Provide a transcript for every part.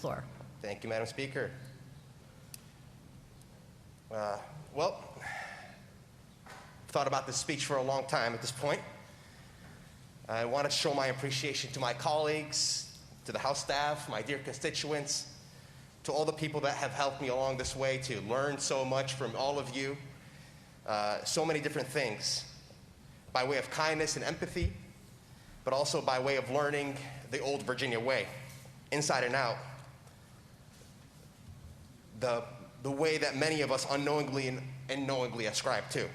floor. Thank you, Madam Speaker. Well, I've thought about this speech for a long time at this point. I wanted to show my appreciation to my colleagues, to the House staff, my dear constituents, to all the people that have helped me along this way to learn so much from all of you, so many different things, by way of kindness and empathy, but also by way of learning the old Virginia way, inside and out. The way that many of us unknowingly and knowingly ascribe to.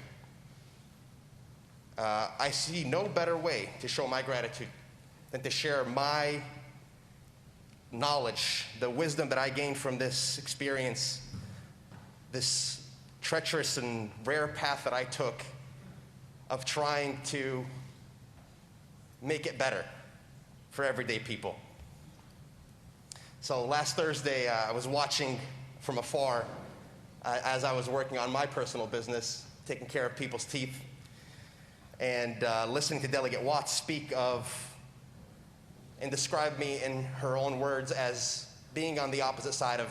I see no better way to show my gratitude than to share my knowledge, the wisdom that I gained from this experience, this treacherous and rare path that I took of trying to make it better for everyday people. So last Thursday, I was watching from afar as I was working on my personal business, taking care of people's teeth, and listening to Delegate Watts speak of and describe me in her own words as being on the opposite side of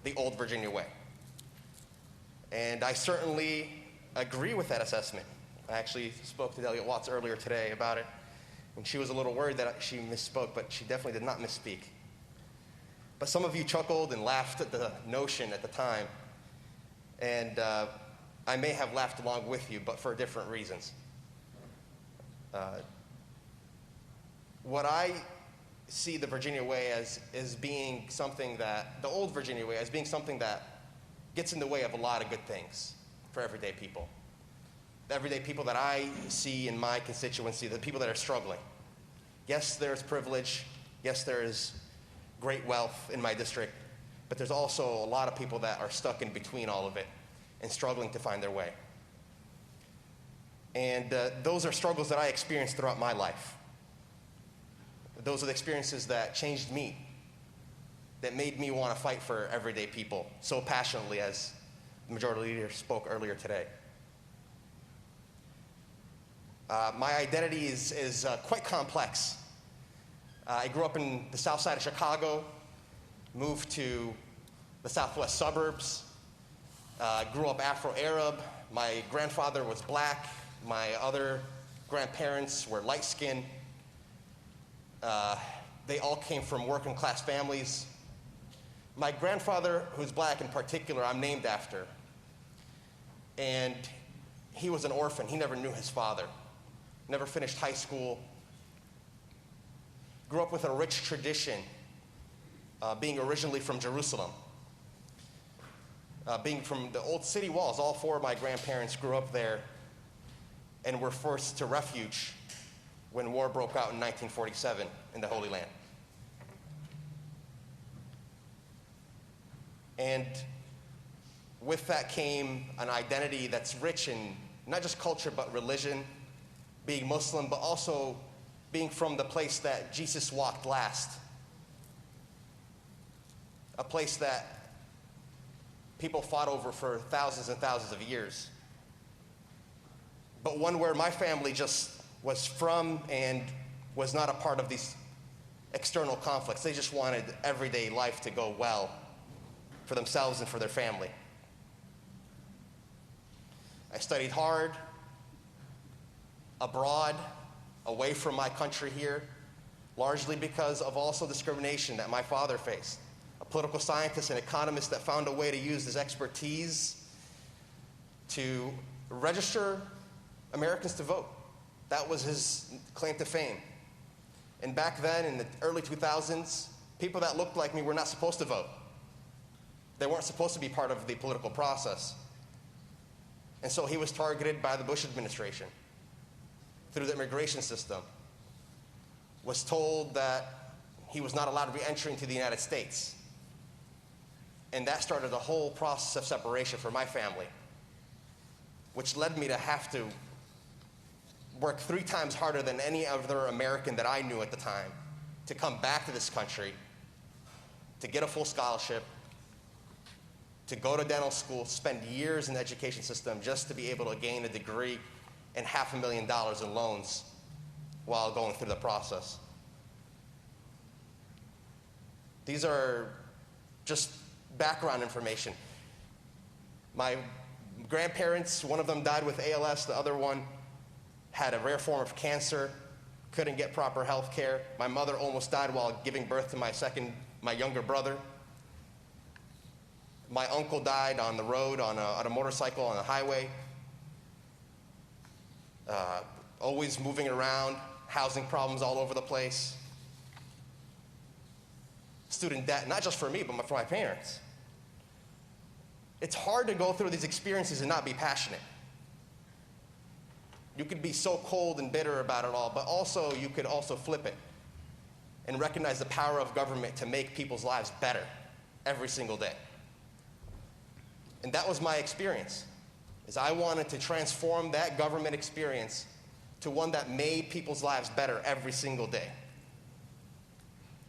the old Virginia way. And I certainly agree with that assessment. I actually spoke to Delegate Watts earlier today about it, and she was a little worried that she misspoke, but she definitely did not misspeak. But some of you chuckled and laughed at the notion at the time, and I may have laughed along with you, but for different reasons. What I see the Virginia way as being something that, the old Virginia way, as being something that gets in the way of a lot of good things for everyday people. The everyday people that I see in my constituency, the people that are struggling. Yes, there's privilege. Yes, there is great wealth in my district, but there's also a lot of people that are stuck in between all of it and struggling to find their way. And those are struggles that I experienced throughout my life. Those are the experiences that changed me, that made me want to fight for everyday people so passionately, as the Majority Leader spoke earlier today. My identity is quite complex. I grew up in the south side of Chicago, moved to the southwest suburbs, grew up Afro-Arab. My grandfather was black. My other grandparents were light-skinned. They all came from working class families. My grandfather, who's black in particular, I'm named after. And he was an orphan. He never knew his father. Never finished high school. Grew up with a rich tradition, being originally from Jerusalem. Being from the old city walls, all four of my grandparents grew up there and were forced to refuge when war broke out in 1947 in the Holy Land. And with that came an identity that's rich in not just culture, but religion, being Muslim, but also being from the place that Jesus walked last. A place that people fought over for thousands and thousands of years. But one where my family just was from and was not a part of these external conflicts. They just wanted everyday life to go well for themselves and for their family. I studied hard, abroad, away from my country here, largely because of also discrimination that my father faced. A political scientist and economist that found a way to use his expertise to register Americans to vote. That was his claim to fame. And back then, in the early 2000s, people that looked like me were not supposed to vote. They weren't supposed to be part of the political process. And so he was targeted by the Bush administration through the immigration system, was told that he was not allowed re-entry into the United States. And that started a whole process of separation for my family, which led me to have to work 3 times harder than any other American that I knew at the time to come back to this country, to get a full scholarship, to go to dental school, spend years in the education system just to be able to gain a degree and $500,000 in loans while going through the process. These are Just background information. My grandparents, one of them died with ALS, the other one had a rare form of cancer, couldn't get proper health care. My mother almost died while giving birth to my younger brother. My uncle died on the road on a motorcycle on a highway. Always moving around, housing problems all over the place. Student debt, not just for me, but for my parents. It's hard to go through these experiences and not be passionate. You could be so cold and bitter about it all, but also you could also flip it and recognize the power of government to make people's lives better every single day. And that was my experience, is I wanted to transform that government experience to one that made people's lives better every single day.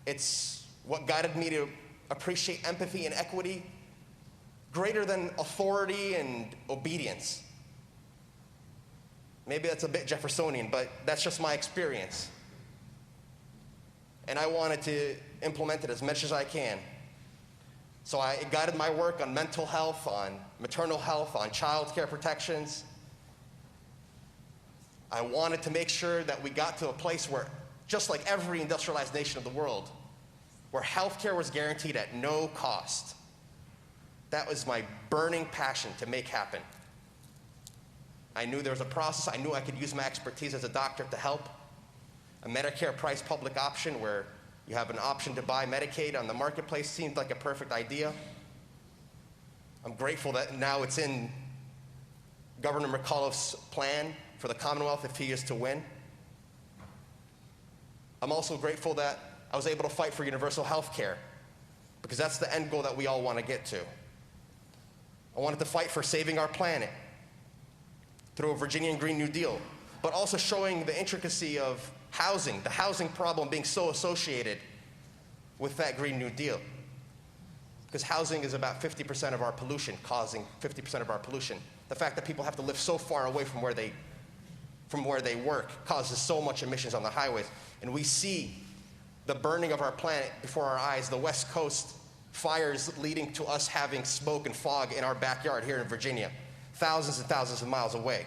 It's what guided me to appreciate empathy and equity greater than authority and obedience. Maybe that's a bit Jeffersonian, but that's just my experience. And I wanted to implement it as much as I can. So it guided my work on mental health, on maternal health, on child care protections. I wanted to make sure that we got to a place where, just like every industrialized nation of the world, where health care was guaranteed at no cost. That was my burning passion to make happen. I knew there was a process. I knew I could use my expertise as a doctor to help. A Medicare price public option where you have an option to buy Medicaid on the marketplace seemed like a perfect idea. I'm grateful that now it's in Governor McAuliffe's plan for the Commonwealth if he is to win. I'm also grateful that I was able to fight for universal health care, because that's the end goal that we all want to get to. I wanted to fight for saving our planet through a Virginian Green New Deal, but also showing the intricacy of housing, the housing problem being so associated with that Green New Deal. Because housing is about 50% of our pollution, causing 50% of our pollution. The fact that people have to live so far away from where they work causes so much emissions on the highways. And we see the burning of our planet before our eyes, the West Coast fires leading to us having smoke and fog in our backyard here in Virginia, thousands and thousands of miles away.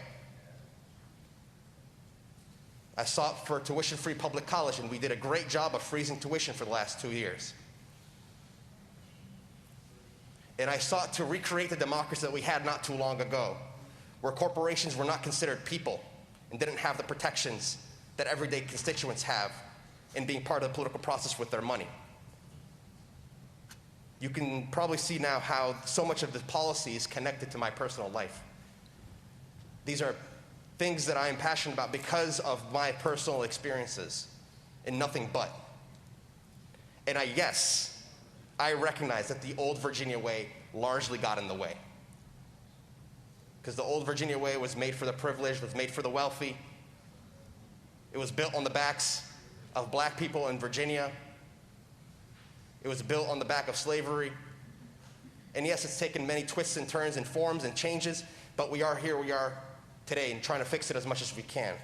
I sought for tuition-free public college, and we did a great job of freezing tuition for the last 2 years. And I sought to recreate the democracy that we had not too long ago, where corporations were not considered people and didn't have the protections that everyday constituents have in being part of the political process with their money. You can probably see now how so much of the policy is connected to my personal life. These are things that I am passionate about because of my personal experiences and nothing but. And I recognize that the old Virginia way largely got in the way. Because the old Virginia way was made for the privileged, was made for the wealthy. It was built on the backs of black people in Virginia. It was built on the back of slavery. And yes, it's taken many twists and turns and forms and changes, but we are here, we are today, and trying to fix it as much as we can.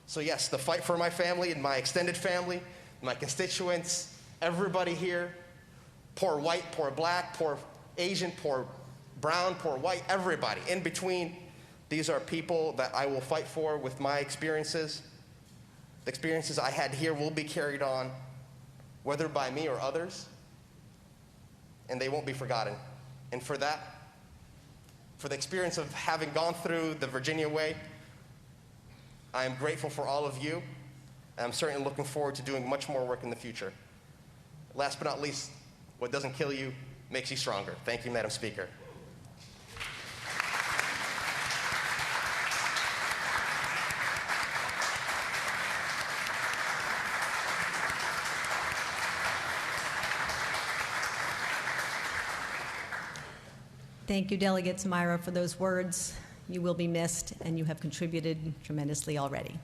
So yes, the fight for my family and my extended family, my constituents, everybody here, poor white, poor black, poor Asian, poor brown, poor white, everybody in between. These are people that I will fight for with my experiences. The experiences I had here will be carried on, whether by me or others, and they won't be forgotten. And for that, for the experience of having gone through the Virginia way, I am grateful for all of you, and I'm certainly looking forward to doing much more work in the future. Last but not least, what doesn't kill you makes you stronger. Thank you, Madam Speaker. Thank you, Delegate Samirah, for those words. You will be missed, and you have contributed tremendously already.